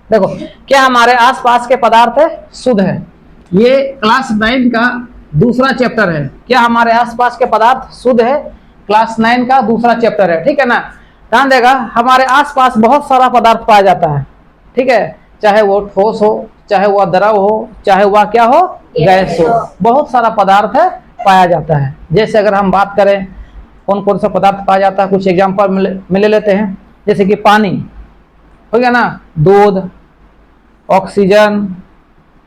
देखो, क्या हमारे आसपास के पदार्थ शुद्ध है? ये क्लास 9 का दूसरा चैप्टर है। क्या हमारे आसपास के पदार्थ शुद्ध है? क्लास 9 का दूसरा चैप्टर है, ठीक है ना। ध्यान देगा, हमारे आसपास बहुत सारा पदार्थ पाया जाता है, ठीक है। चाहे वो ठोस हो, चाहे वह द्रव हो, चाहे वह क्या हो, गैस हो, बहुत सारा पदार्थ है पाया जाता है। जैसे अगर हम बात करें कौन कौन सा पदार्थ पाया जाता है, कुछ एग्जाम्पल में ले लेते हैं। जैसे कि पानी हो गया ना, दूध, ऑक्सीजन,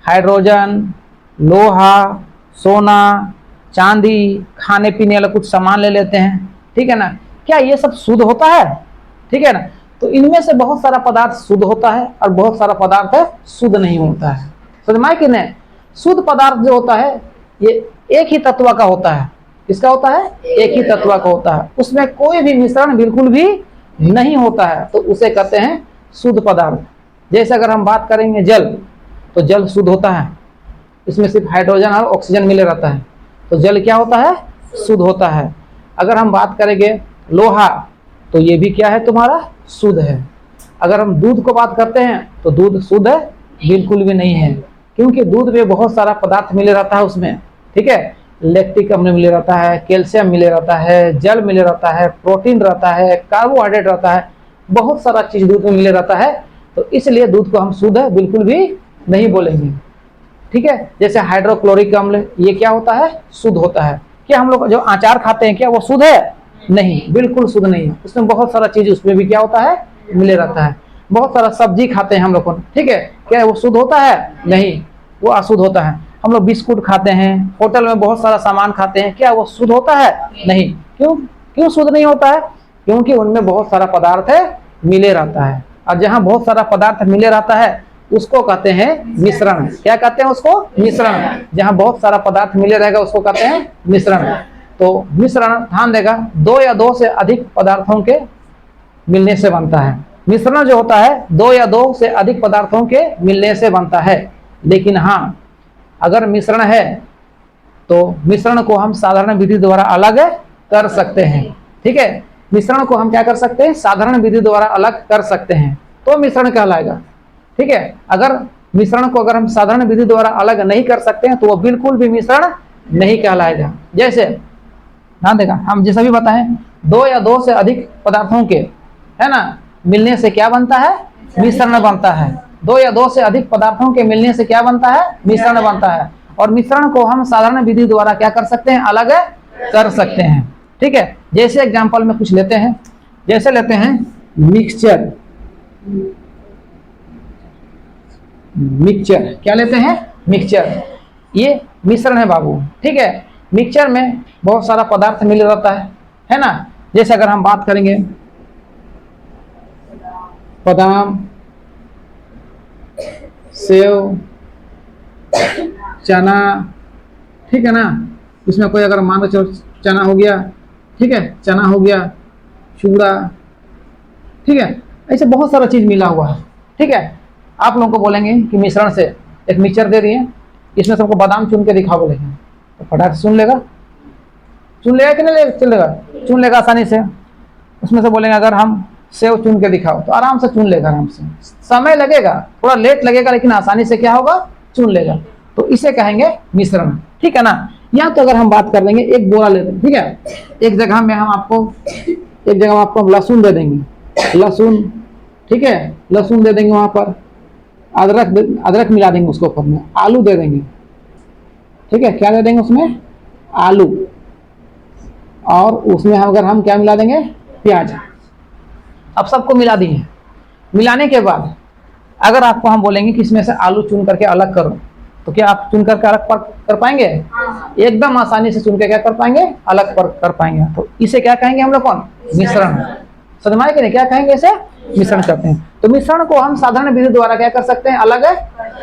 हाइड्रोजन, लोहा, सोना, चांदी, खाने पीने वाला कुछ सामान ले लेते हैं, ठीक है ना। क्या ये सब शुद्ध होता है? ठीक है ना। तो इनमें से बहुत सारा पदार्थ शुद्ध होता है और बहुत सारा पदार्थ है शुद्ध नहीं होता है। समझ में कि नहीं? शुद्ध पदार्थ जो होता है ये एक ही तत्व का होता है। किसका होता है? एक ही तत्व का होता है, उसमें कोई भी मिश्रण बिल्कुल भी नहीं होता है, तो उसे कहते हैं शुद्ध पदार्थ। जैसे अगर हम बात करेंगे जल, तो जल शुद्ध होता है, इसमें सिर्फ हाइड्रोजन और ऑक्सीजन मिले रहता है, तो जल क्या होता है? शुद्ध होता है। अगर हम बात करेंगे लोहा, तो ये भी क्या है? तुम्हारा शुद्ध है। अगर हम दूध को बात करते हैं तो दूध शुद्ध है? बिल्कुल भी नहीं है, क्योंकि दूध में बहुत सारा पदार्थ मिले रहता है उसमें, ठीक है। लैक्टिक अम्ल मिले रहता है, कैल्शियम मिले रहता है, जल मिले रहता है, प्रोटीन रहता है, कार्बोहाइड्रेट रहता है, बहुत सारा चीज दूध में मिले रहता है, तो इसलिए दूध को हम शुद्ध है बिल्कुल भी नहीं बोलेंगे, ठीक है। जैसे हाइड्रोक्लोरिक अम्ल, ये क्या होता है? शुद्ध होता है। क्या हम लोग जो अचार खाते हैं क्या वो शुद्ध है? नहीं, बिल्कुल शुद्ध नहीं है। उसमें बहुत सारा चीज उसमें भी क्या होता है? मिले रहता है। बहुत सारा सब्जी खाते हैं हम लोग, ठीक है, क्या वो शुद्ध होता है? नहीं, वो अशुद्ध होता है। हम लोग बिस्कुट खाते हैं, होटल में बहुत सारा सामान खाते हैं, क्या वो शुद्ध होता है? नहीं। क्यों क्यों शुद्ध नहीं होता है? क्योंकि उनमें बहुत सारा पदार्थ है मिले रहता है, और जहाँ बहुत सारा पदार्थ मिले रहता है उसको कहते हैं मिश्रण। क्या कहते हैं उसको? मिश्रण। जहाँ बहुत सारा पदार्थ मिले रहेगा उसको कहते हैं मिश्रण। तो मिश्रण, ध्यान देगा, दो या दो से अधिक पदार्थों के मिलने से बनता है। मिश्रण जो होता है दो या दो से अधिक पदार्थों के मिलने से बनता है। लेकिन हाँ, अगर मिश्रण है तो मिश्रण को हम साधारण विधि द्वारा अलग कर सकते हैं, ठीक है। मिश्रण को हम क्या कर सकते हैं? साधारण विधि द्वारा अलग कर सकते हैं, तो मिश्रण कहलाएगा, ठीक है। अगर मिश्रण को अगर हम साधारण विधि द्वारा अलग नहीं कर सकते हैं तो वो बिल्कुल भी मिश्रण नहीं कहलाएगा। जैसे ध्यान देगा, हम जैसा भी बताएं, दो या दो से अधिक पदार्थों के, है ना, मिलने से क्या बनता है? मिश्रण बनता है। दो या दो से अधिक पदार्थों के मिलने से क्या बनता है? मिश्रण बनता है। और मिश्रण को हम साधारण विधि द्वारा क्या कर सकते हैं? अलग कर सकते हैं, ठीक है। जैसे एग्जांपल में कुछ लेते हैं, जैसे लेते हैं मिक्सचर। मिक्सचर क्या लेते हैं? मिक्सचर। ये मिश्रण है बाबू, ठीक है। मिक्सचर में बहुत सारा पदार्थ मिल रहता है ना। जैसे अगर हम बात करेंगे बादाम, सेव, चना, ठीक है ना। इसमें कोई अगर मान लो चलो चना हो गया, ठीक है, चना हो गया, चूड़ा, ठीक है, ऐसे बहुत सारा चीज मिला हुआ है, ठीक है। आप लोगों को बोलेंगे कि मिश्रण से एक मिक्सचर दे रही है, इसमें सबको बादाम चुन के दिखाओ बोलेंगे, तो फटाक से चुन लेगा कि नहीं चलेगा? चुन लेगा आसानी से। उसमें से बोलेंगे अगर हम सेव चुन के दिखाओ, तो आराम से चुन लेगा, आराम से। समय लगेगा, थोड़ा लेट लगेगा, लेकिन आसानी से क्या होगा? चुन लेगा। तो इसे कहेंगे मिश्रण, ठीक है ना। या तो अगर हम बात कर लेंगे, एक बोरा लेते हैं, ठीक है, एक जगह में हम आपको लहसुन दे देंगे, लहसुन, ठीक है, लहसुन दे देंगे, वहां पर अदरक मिला देंगे उसको ऊपर में, आलू दे देंगे, ठीक है, क्या दे देंगे उसमें? आलू। और उसमें अगर हम क्या मिला देंगे? प्याज। अब सबको मिला दिए। मिलाने के बाद अगर आपको हम बोलेंगे कि इसमें से आलू चुन करके अलग करो, तो क्या आप चुन करके अलग कर पाएंगे? एकदम आसानी से चुन के क्या कर पाएंगे? अलग कर पाएंगे। तो इसे क्या कहेंगे हम लोग? कौन? मिश्रण। समझ में आया कि नहीं? क्या कहेंगे इसे? मिश्रण करते हैं। तो मिश्रण को हम साधारण विधि द्वारा क्या कर सकते हैं? अलग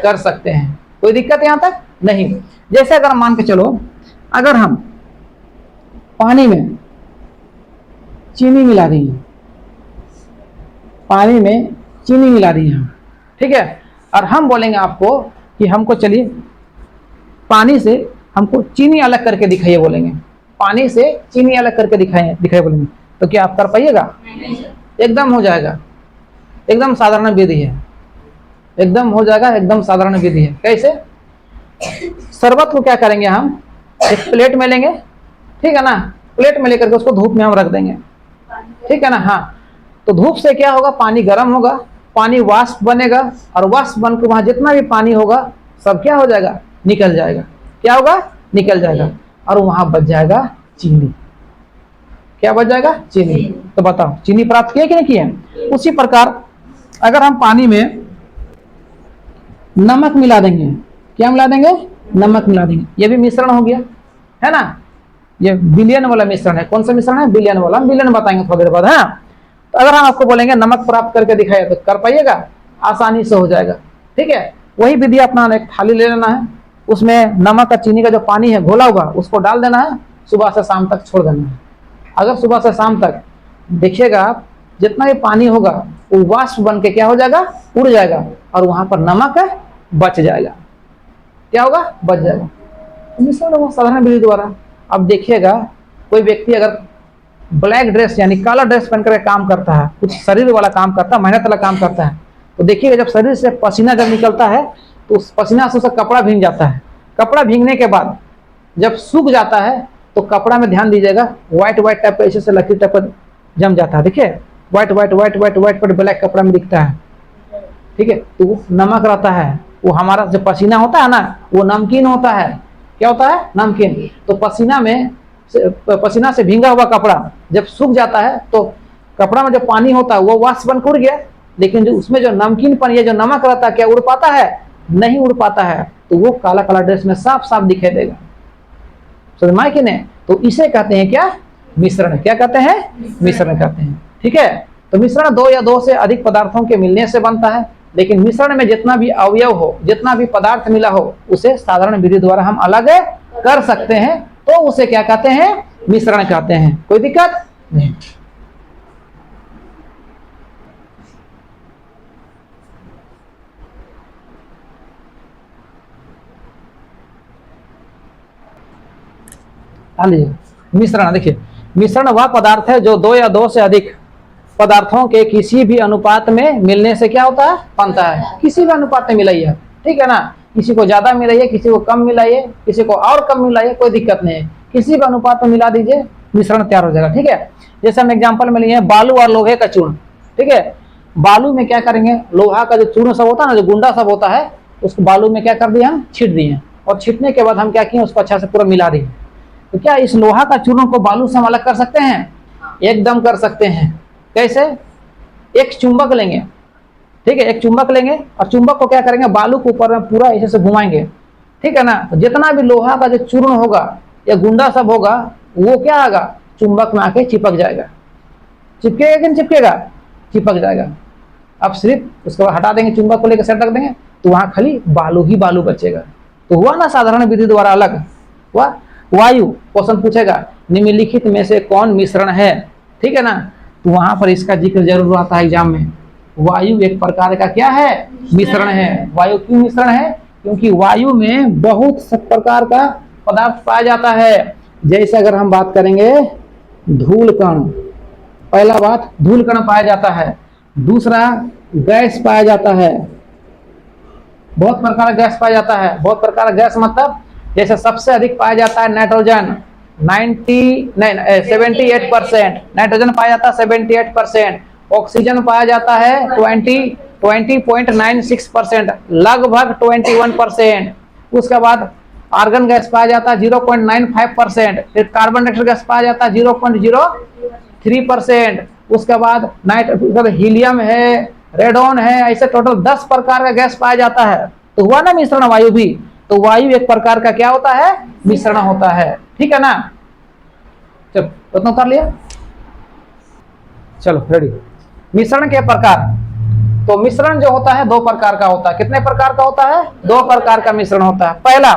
कर सकते हैं। कोई दिक्कत यहाँ तक नहीं। जैसे अगर मान के चलो, अगर हम पानी में चीनी मिला दी, पानी में चीनी मिला दी है, ठीक है, और हम बोलेंगे आपको कि हमको चलिए पानी से हमको चीनी अलग करके दिखाइए, बोलेंगे पानी से चीनी अलग करके दिखाइए बोलेंगे, तो क्या आप कर पाइएगा? एकदम हो जाएगा, एकदम साधारण विधि है, एकदम हो जाएगा, एकदम साधारण विधि है। कैसे? शरबत को क्या करेंगे हम, एक प्लेट में लेंगे, ठीक है ना, प्लेट में लेकर के उसको धूप में हम रख देंगे, ठीक है ना। हाँ, तो धूप से क्या होगा, पानी गर्म होगा, पानी वाष्प बनेगा, और वाष्प बन के वहां जितना भी पानी होगा सब क्या हो जाएगा, निकल जाएगा। क्या होगा, निकल जाएगा, और वहां बच जाएगा चीनी। क्या बच जाएगा, चीनी। तो बताओ चीनी प्राप्त किए कि नहीं किए? उसी प्रकार अगर हम पानी में नमक मिला देंगे, क्या मिला देंगे, नमक मिला देंगे, ये भी मिश्रण हो गया, है ना। ये विलयन वाला मिश्रण है। कौन सा मिश्रण है, विलयन वाला। हम विलयन बताएंगे थोड़ी देर बाद। हाँ, तो अगर हम आपको बोलेंगे नमक प्राप्त करके दिखाइए, तो कर पाइएगा, आसानी से हो जाएगा, ठीक है। वही विधि अपना, एक थाली ले लेना है, उसमें नमक और चीनी का जो पानी है घोला हुआ उसको डाल देना है, सुबह से शाम तक छोड़ देना है। अगर सुबह से शाम तक देखिएगा आप, जितना भी पानी होगा वो वाष्प बन के क्या हो जाएगा, उड़ जाएगा, और वहां पर नमक बच जाएगा। क्या होगा, बच जाएगा। मिश्रण साधारण विधि द्वारा। अब देखिएगा, कोई व्यक्ति अगर ब्लैक ड्रेस यानी काला ड्रेस पहन कर काम करता है, कुछ शरीर वाला काम करता है, मेहनत वाला काम करता है, तो देखिएगा जब शरीर से पसीना जब निकलता है तो उस पसीना से उसका कपड़ा भीग जाता है। कपड़ा भीगने के बाद जब सूख जाता है तो कपड़ा में ध्यान दीजिएगा, व्हाइट व्हाइट टाइप ऐसे से लकीर टाइप पर जम जाता है। देखिए white white white white white पर ब्लैक कपड़ा में दिखता है, ठीक है। तो वो नमक रहता है, वो हमारा जो पसीना होता है ना, वो नमकीन होता है। क्या होता है, नमकीन। तो पसीना से भींगा हुआ कपड़ा जब सूख जाता है तो कपड़ा में जो पानी होता है वो वाष्प बन के उड़ गया, लेकिन जो उसमें जो नमकीन पानी है, जो नमक रहता है, क्या उड़ पाता है, नहीं उड़ पाता है। तो वो काला काला ड्रेस में साफ साफ दिखाई देगा। समझ में आया कि नहीं? तो इसे कहते हैं क्या, मिश्रण। क्या कहते हैं, मिश्रण कहते हैं, ठीक है। तो मिश्रण दो या दो से अधिक पदार्थों के मिलने से बनता है, लेकिन मिश्रण में जितना भी अवयव हो, जितना भी पदार्थ मिला हो, उसे साधारण विधि द्वारा हम अलग कर सकते हैं, तो उसे क्या कहते हैं, मिश्रण कहते हैं। कोई दिक्कत नहीं। मिश्रण, देखिए मिश्रण वह पदार्थ है जो दो या दो से अधिक पदार्थों के किसी भी अनुपात में मिलने से क्या होता है, बनता है। किसी भी अनुपात में मिलाइए, ठीक है ना, किसी को ज्यादा मिलाइए, किसी को कम मिलाइए, किसी को और कम मिलाइए, कोई दिक्कत नहीं है, किसी भी अनुपात में मिला दीजिए, मिश्रण तैयार हो जाएगा, ठीक है। जैसे हम एग्जाम्पल में लिए बालू और लोहे का चूर्ण, ठीक है। बालू में क्या करेंगे, लोहा का जो चूर्ण सब होता है ना, जो गुंडा सब होता है, उसको बालू में क्या कर दिया, हम छीट दिए, और छीटने के बाद हम क्या किए, उसको अच्छा से पूरा मिला दिए। तो क्या इस लोहा का चूर्ण को बालू से हम अलग कर सकते हैं? एकदम कर सकते हैं। कैसे? एक चुंबक लेंगे, ठीक है, एक चुंबक लेंगे, और चुंबक को क्या करेंगे, बालू के ऊपर में पूरा ऐसे से घुमाएंगे, ठीक है ना। तो जितना भी लोहा का जो चूर्ण होगा या गुंडा सब होगा, वो क्या होगा, चुंबक में आके चिपक जाएगा। चिपकेगा कि नहीं चिपकेगा, चिपक जाएगा। अब सिर्फ उसको हटा देंगे, चुंबक को लेकर सेट रख देंगे, तो वहां खाली बालू ही बालू बचेगा। तो हुआ ना साधारण विधि द्वारा अलग हुआ। वायु, क्वेश्चन पूछेगा निम्नलिखित में से कौन मिश्रण है, ठीक है ना, तो वहां पर इसका जिक्र जरूर आता है एग्जाम में। वायु एक प्रकार का क्या है, मिश्रण है। वायु क्यों मिश्रण है, क्योंकि वायु में बहुत सब प्रकार का पदार्थ पाया जाता है। जैसे अगर हम बात करेंगे धूल कण, पहला बात धूल कण पाया जाता है, दूसरा गैस पाया जाता है, बहुत प्रकार का गैस पाया जाता है। बहुत प्रकार का गैस मतलब जैसे सबसे अधिक पाया जाता है नाइट्रोजन, 78% नाइट्रोजन पाया जाता है, 78%। ऑक्सीजन पाया जाता है 20.96%, लगभग 21%। उसके बाद आर्गन गैस पाया जाता है 0.95%। फिर कार्बन डाइऑक्साइड गैस पाया जाता है 0.03%। उसके बाद हीलियम है, रेडोन है, ऐसे टोटल 10 प्रकार का गैस पाया जाता है। तो हुआ ना मिश्रण वायु भी। तो वायु एक प्रकार का क्या होता है, मिश्रण होता है, ठीक है ना। चलो उतना कर लिया, चलो रेडी। मिश्रण के प्रकार, तो मिश्रण जो होता है दो प्रकार का होता है। कितने प्रकार का होता है, दो प्रकार का मिश्रण होता है। पहला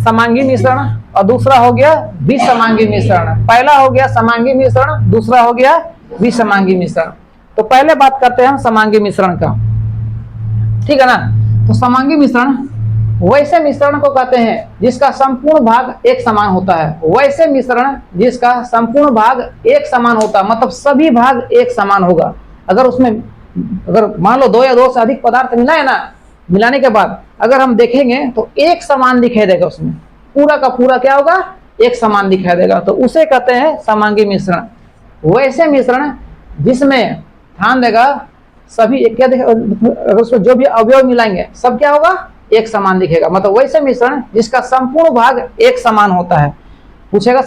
समांगी मिश्रण और दूसरा हो गया विसमांगी मिश्रण। पहला हो गया समांगी मिश्रण, दूसरा हो गया विसमांगी मिश्रण। तो पहले बात करते हैं हम समांगी मिश्रण का, ठीक है ना। तो समांगी मिश्रण वैसे मिश्रण को कहते हैं जिसका संपूर्ण भाग एक समान होता है। वैसे मिश्रण जिसका संपूर्ण भाग एक समान होता है, मतलब सभी भाग एक समान होगा। अगर उसमें अगर मान लो 2 या 2 से अधिक पदार्थ मिला है ना, मिलाने के बाद अगर हम देखेंगे तो एक समान दिखाई देगा, उसमें पूरा का पूरा क्या होगा, एक समान दिखाई देगा, तो उसे कहते हैं समांगी मिश्रण। वैसे मिश्रण जिसमें ध्यान देगा सभी क्या अगर उसमें जो भी अवयव मिलाएंगे सब क्या होगा, एक समान दिखेगा। मतलब वैसे मिश्रण जिसका संपूर्ण भाग एक समान होता है। पूछेगा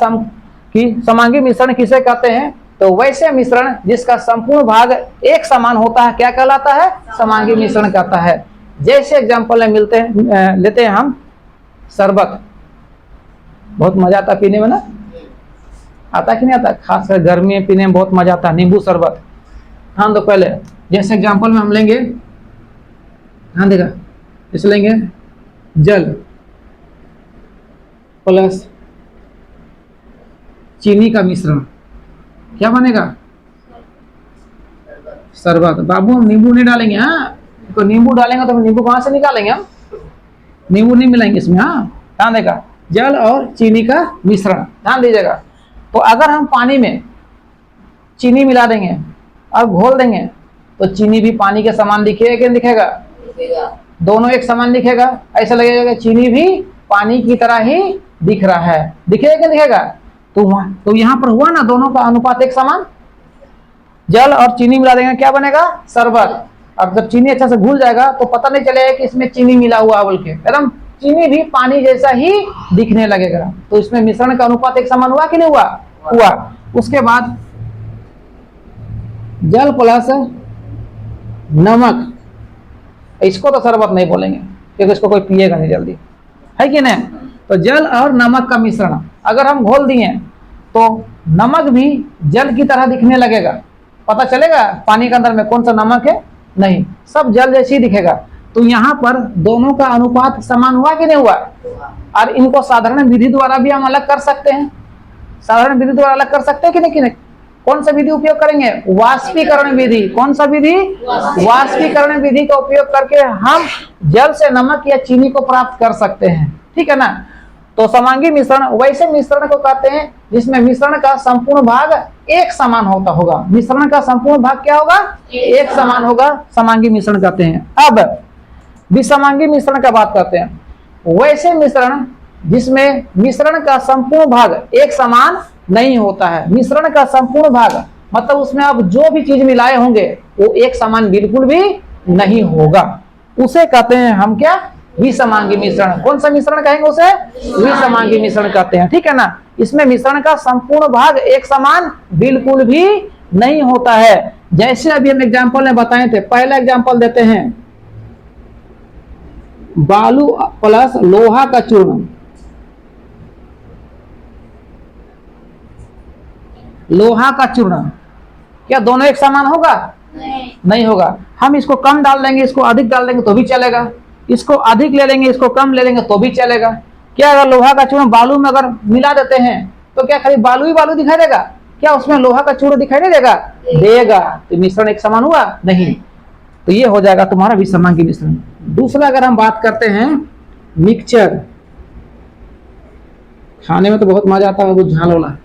कि समांगी मिश्रण किसे कहते हैं, तो वैसे मिश्रण जिसका संपूर्ण भाग एक समान होता है क्या कहलाता है, समांगी मिश्रण कहता है। जैसे एग्जांपल में लेते हैं हम शरबत, बहुत मजा आता पीने में ना, आता कि नहीं आता, खासकर गर्मी में पीने में बहुत मजा आता है नींबू शरबत। हाँ तो पहले जैसे एग्जांपल में हम लेंगे, हाँ देखा, इसे लेंगे जल प्लस चीनी का मिश्रण, क्या बनेगा, शरबत। बाबू हम नींबू नहीं डालेंगे, हाँ तो नींबू डालेंगे तो नींबू कहां से निकालेंगे हम, नींबू नहीं मिलाएंगे इसमें। हाँ ध्यान देगा, जल और चीनी का मिश्रण, ध्यान दीजिएगा। तो अगर हम पानी में चीनी मिला देंगे और घोल देंगे तो चीनी भी पानी के समान दिखेगा कि नहीं दिखेगा, दोनों एक समान दिखेगा। ऐसा लगेगा कि चीनी भी पानी की तरह ही दिख रहा है, दिखेगा कि दिखेगा। तो यहाँ पर हुआ ना दोनों का अनुपात एक समान। जल और चीनी मिला देंगे क्या बनेगा, शरबत। अब जब चीनी अच्छा से घुल जाएगा तो पता नहीं चलेगा कि इसमें चीनी मिला हुआ बोल के, एकदम चीनी भी पानी जैसा ही दिखने लगेगा। तो इसमें मिश्रण का अनुपात एक समान हुआ कि नहीं हुआ, हुआ। उसके बाद जल प्लस नमक, इसको तो शरबत नहीं बोलेंगे क्योंकि इसको कोई पिएगा नहीं जल्दी, है कि नहीं। तो जल और नमक का मिश्रण अगर हम घोल दिए तो नमक भी जल की तरह दिखने लगेगा। पता चलेगा पानी के अंदर में कौन सा नमक है, नहीं, सब जल जैसी दिखेगा। तो यहाँ पर दोनों का अनुपात समान हुआ कि नहीं हुआ। और इनको साधारण विधि द्वारा भी हम अलग कर सकते हैं, साधारण विधि द्वारा अलग कर सकते हैं कि नहीं, कि नहीं। कौन सा विधि उपयोग करेंगे, वाष्पीकरण विधि। कौन सा विधि, वाष्पीकरण विधि का उपयोग करके हम जल से नमक या चीनी को प्राप्त कर सकते हैं, ठीक है ना। तो समांगी मिश्रण वैसे मिश्रण को कहते हैं जिसमें मिश्रण का संपूर्ण भाग एक समान होगा। मिश्रण का संपूर्ण भाग क्या होगा, एक समान होगा, समांगी मिश्रण कहते हैं। अब विसमांगी मिश्रण का बात करते हैं। वैसे मिश्रण जिसमें मिश्रण का संपूर्ण भाग एक समान नहीं होता है। मिश्रण का संपूर्ण भाग मतलब उसमें आप जो भी चीज मिलाए होंगे वो एक समान बिल्कुल भी नहीं होगा, उसे कहते हैं हम क्या, विसमांगी मिश्रण। कौन सा मिश्रण कहेंगे उसे, विसमांगी मिश्रण कहते हैं, ठीक है ना। इसमें मिश्रण का संपूर्ण भाग एक समान बिल्कुल भी नहीं होता है। जैसे अभी हम एग्जांपल में बताए थे, पहला एग्जांपल देते हैं, बालू प्लस लोहा का चूर्ण। लोहा का चूर्ण क्या दोनों एक समान होगा, नहीं होगा। हम इसको कम डाल देंगे, इसको अधिक डाल देंगे तो भी चलेगा, इसको अधिक ले लेंगे, इसको कम ले लेंगे तो भी चलेगा। क्या अगर लोहा का चूर्ण बालू में अगर मिला देते हैं तो क्या खाली बालू ही बालू दिखाई देगा, क्या उसमें लोहा का चूर्ण दिखाई नहीं देगा, देगा। तो मिश्रण एक समान हुआ नहीं, तो ये हो जाएगा तुम्हारा विसमांगी मिश्रण। दूसरा अगर हम बात करते हैं मिक्सचर, खाने में तो बहुत मजा आता है, वो झाल वाला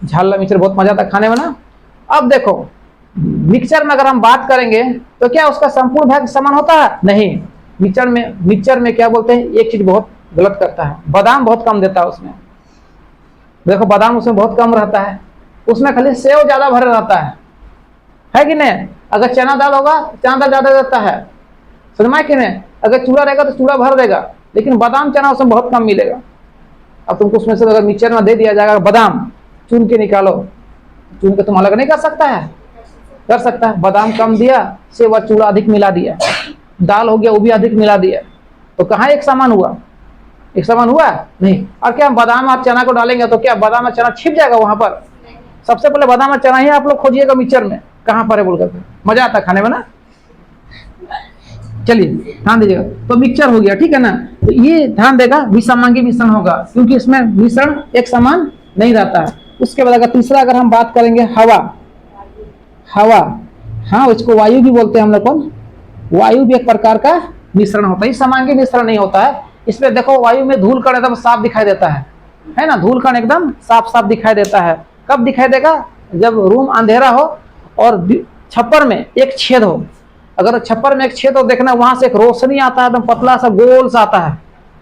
झाला मिक्सचर बहुत मजा आता है खाने में ना। अब देखो मिक्सचर में अगर हम बात करेंगे तो क्या उसका संपूर्ण भाग समान होता है, नहीं। मिक्सचर में क्या बोलते हैं, एक चीज बहुत गलत करता है, बादाम बहुत कम देता है उसमें। देखो बादाम उसमें बहुत कम रहता है, उसमें खाली सेव ज्यादा भरा रहता है कि नहीं। अगर चना दाल होगा चना दाल ज्यादा देता है, समझ कि नहीं। अगर चूड़ा रहेगा तो चूड़ा भर देगा, लेकिन बादाम चना उसमें बहुत कम मिलेगा। अब तुमको उसमें से अगर मिक्सचर में दे दिया जाएगा बादाम चुन के निकालो, चुन के तुम अलग नहीं कर सकता है, कर सकता है। बादाम कम दिया, सेव और चूड़ा अधिक मिला दिया, दाल हो गया वो भी अधिक मिला दिया, तो कहाँ एक समान हुआ, एक समान हुआ नहीं। और क्या हम बादाम और चना को डालेंगे तो क्या बादाम और चना छिप जाएगा वहां पर। सबसे पहले बादाम और चना ही आप लोग खोजिएगा मिक्सचर में कहां पर है बोल करके, मजा आता खाने में ना। चलिए ध्यान दीजिएगा, तो मिक्सचर हो गया, ठीक है ना। तो ये ध्यान देगा विसमांगी मिश्रण होगा, क्योंकि इसमें मिश्रण एक समान नहीं रहता है। उसके बाद अगर तीसरा अगर हम बात करेंगे हवा, हाँ उसको वायु भी बोलते हैं हम लोग। कौन, वायु भी एक प्रकार का मिश्रण होता है, समांगी मिश्रण नहीं होता है। इसमें देखो वायु में धूल कण एकदम साफ दिखाई देता है ना, धूल कण एकदम साफ साफ दिखाई देता है। कब दिखाई देगा, जब रूम अंधेरा हो और छप्पर में एक छेद हो, अगर छप्पर में एक छेद हो, देखना वहां से एक रोशनी आता है, एकदम पतला सा गोल सा आता है,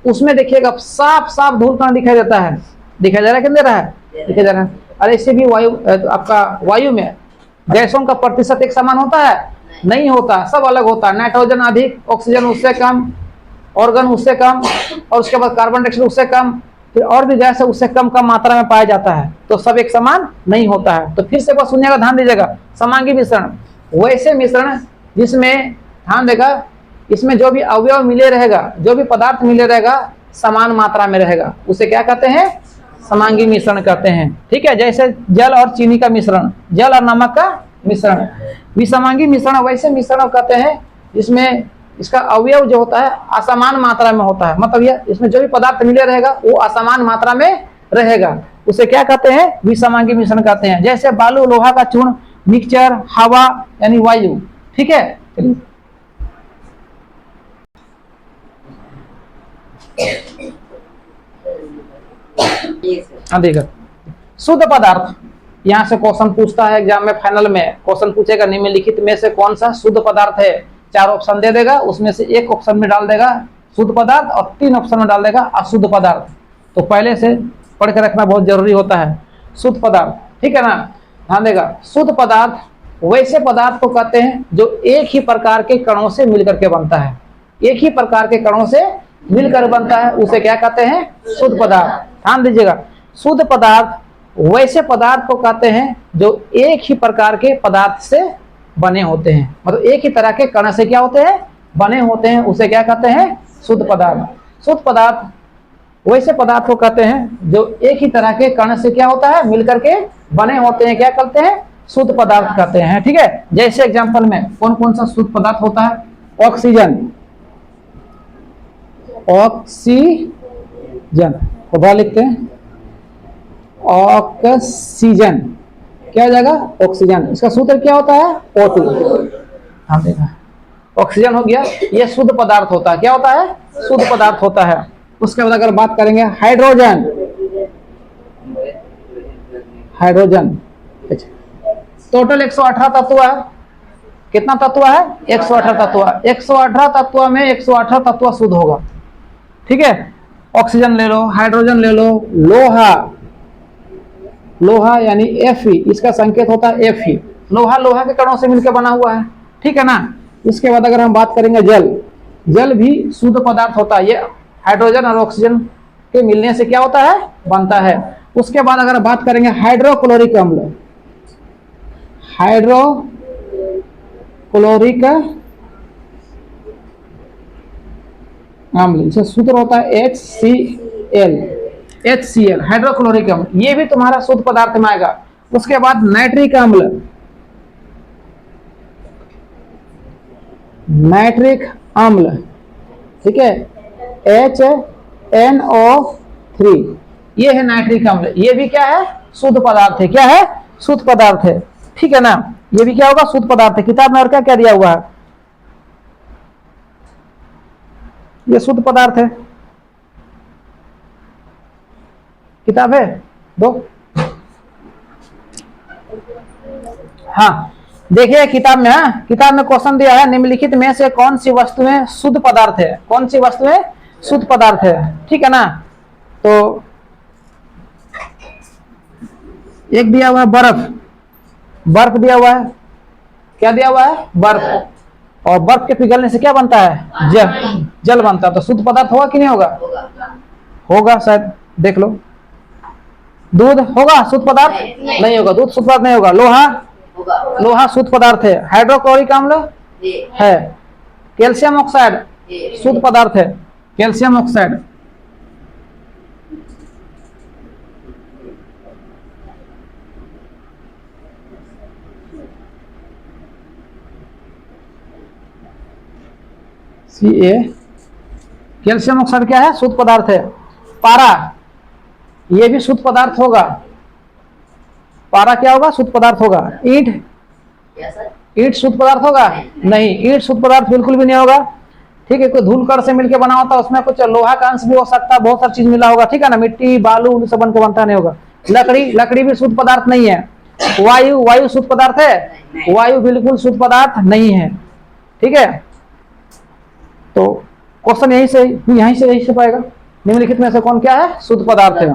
उसमें देखिएगा साफ साफ धूल कण दिखाई देता है। दिखाई दे रहा है कि नहीं दे रहा है? दिखाई दे रहा है। और ऐसे भी वायु, आपका वायु में गैसों का प्रतिशत एक समान होता है? नहीं होता, सब अलग होता है। नाइट्रोजन अधिक, ऑक्सीजन उससे कम, ऑर्गन उससे कम, और उसके बाद कार्बन डाइऑक्साइड उससे कम, फिर और भी गैस है उससे कम कम मात्रा में पाया जाता है। तो सब एक समान नहीं होता है। तो फिर से बस सुनिएगा, ध्यान दीजिएगा। समांगी मिश्रण वैसे मिश्रण जिसमें, ध्यान देगा, इसमें जो भी अवयव मिले रहेगा, जो भी पदार्थ मिले रहेगा समान मात्रा में रहेगा, उसे क्या कहते हैं? समांगी मिश्रण कहते हैं। ठीक है, जैसे जल और चीनी का मिश्रण, जल और नमक का मिश्रण। विसमांगी मिश्रण वैसे मिश्रण कहते हैं जिसमें इसका अवयव जो होता है असमान मात्रा में होता है, मतलब ये इसमें जो भी पदार्थ मिले रहेगा वो असमान मात्रा में रहेगा, उसे क्या कहते हैं? विसमांगी मिश्रण कहते हैं। जैसे बालू, लोहा का चूर्ण, मिक्सचर, हवा यानी वायु। ठीक है, देखो शुद्ध पदार्थ, यहाँ से क्वेश्चन पूछता है एग्जाम में, फाइनल में क्वेश्चन पूछेगा निम्नलिखित में से कौन सा शुद्ध पदार्थ है। 4 ऑप्शन दे देगा, उसमें से एक ऑप्शन में डाल देगा शुद्ध पदार्थ और 3 ऑप्शन में डाल देगा अशुद्ध पदार्थ। तो पहले से पढ़ के रखना बहुत जरूरी होता है। शुद्ध पदार्थ, ठीक है ना, ध्यान देगा। शुद्ध पदार्थ वैसे पदार्थ को कहते हैं जो एक ही प्रकार के कणों से मिलकर के बनता है। एक ही प्रकार के कणों से मिलकर बनता है, उसे क्या कहते हैं? शुद्ध पदार्थ। ध्यान दीजिएगा, शुद्ध पदार्थ वैसे पदार्थ को कहते हैं जो एक ही प्रकार के पदार्थ से बने होते हैं, मतलब एक ही तरह के कण से क्या होते हैं? बने होते हैं, उसे क्या कहते हैं? शुद्ध पदार्थ। शुद्ध पदार्थ वैसे पदार्थ को कहते हैं जो एक ही तरह के कण से क्या होता है? मिलकर के बने होते हैं, क्या कहते हैं? शुद्ध पदार्थ कहते हैं। ठीक है, जैसे एग्जांपल में कौन कौन सा शुद्ध पदार्थ होता है? ऑक्सीजन, ऑक्सीजन को बाहर लिखते हैं, ऑक्सीजन क्या हो जाएगा? ऑक्सीजन। इसका सूत्र क्या होता है? O2। हाँ देखा, ऑक्सीजन हो गया, ये शुद्ध पदार्थ होता है। क्या होता है? शुद्ध पदार्थ होता है। उसके बाद अगर बात करेंगे हाइड्रोजन, हाइड्रोजन टोटल 118 तत्व है। कितना तत्व है? 118 तत्व। 118 तत्व में 118 तत्व शुद्ध होगा। ठीक है, ऑक्सीजन ले लो, हाइड्रोजन ले लो, लोहा, लोहा यानी Fe, इसका संकेत होता है Fe। लोहा लोहा के कणों से मिलकर बना हुआ है। ठीक है ना। इसके बाद अगर हम बात करेंगे जल, जल भी शुद्ध पदार्थ होता है। ये हाइड्रोजन और ऑक्सीजन के मिलने से क्या होता है? बनता है। उसके बाद अगर बात करेंगे हाइड्रोक्लोरिक अम्ल, हाइड्रोक्लोरिक अम्ल, इसका सूत्र होता है HCl, हाइड्रोक्लोरिक अम्ल, ये भी तुम्हारा शुद्ध पदार्थ में आएगा। उसके बाद नाइट्रिक अम्ल, नाइट्रिक अम्ल, ठीक है, HNO3, ये है नाइट्रिक अम्ल। ये भी क्या है? शुद्ध पदार्थ है। क्या है? शुद्ध पदार्थ है। ठीक है ना, ये भी क्या होगा? शुद्ध पदार्थ है। किताब में और क्या क्या दिया हुआ है? ये शुद्ध पदार्थ है। किताब है दो? हाँ देखिए किताब में, हाँ किताब में क्वेश्चन दिया है निम्नलिखित में से कौन सी वस्तुएं शुद्ध पदार्थ है? कौन सी वस्तुएं शुद्ध पदार्थ है? ठीक है ना। तो एक दिया हुआ है बर्फ, बर्फ दिया हुआ है। क्या दिया हुआ है? बर्फ। और बर्फ के पिघलने से क्या बनता है? जल, जल बनता है। तो शुद्ध पदार्थ होगा कि नहीं होगा? होगा शायद, देख लो। दूध होगा शुद्ध पदार्थ? नहीं होगा, दूध शुद्ध पदार्थ नहीं होगा। लोहा, लोहा शुद्ध पदार्थ है। हाइड्रोक्लोरिक अम्ल है। कैल्शियम ऑक्साइड शुद्ध पदार्थ है। Calcium oxide, Ca, calcium oxide क्या है? शुद्ध पदार्थ है। पारा, ये भी शुद्ध पदार्थ होगा। पारा क्या होगा? शुद्ध पदार्थ होगा। ईंट, ईंट शुद्ध पदार्थ होगा? नहीं, ईंट शुद्ध पदार्थ बिल्कुल भी नहीं होगा। ठीक है, कोई धूलकण से मिलकर बना होता है, उसमें कुछ लोहा का अंश भी हो सकता है, बहुत सारी चीज मिला होगा। ठीक है ना, मिट्टी बालू सब बन के बनता नहीं होगा। लकड़ी, लकड़ी भी शुद्ध पदार्थ नहीं है। वायु, वायु शुद्ध पदार्थ है? वायु बिल्कुल शुद्ध पदार्थ नहीं है। ठीक है, तो क्वेश्चन यहीं से पाएगा, निम्नलिखित में से कौन क्या है? शुद्ध पदार्थ है।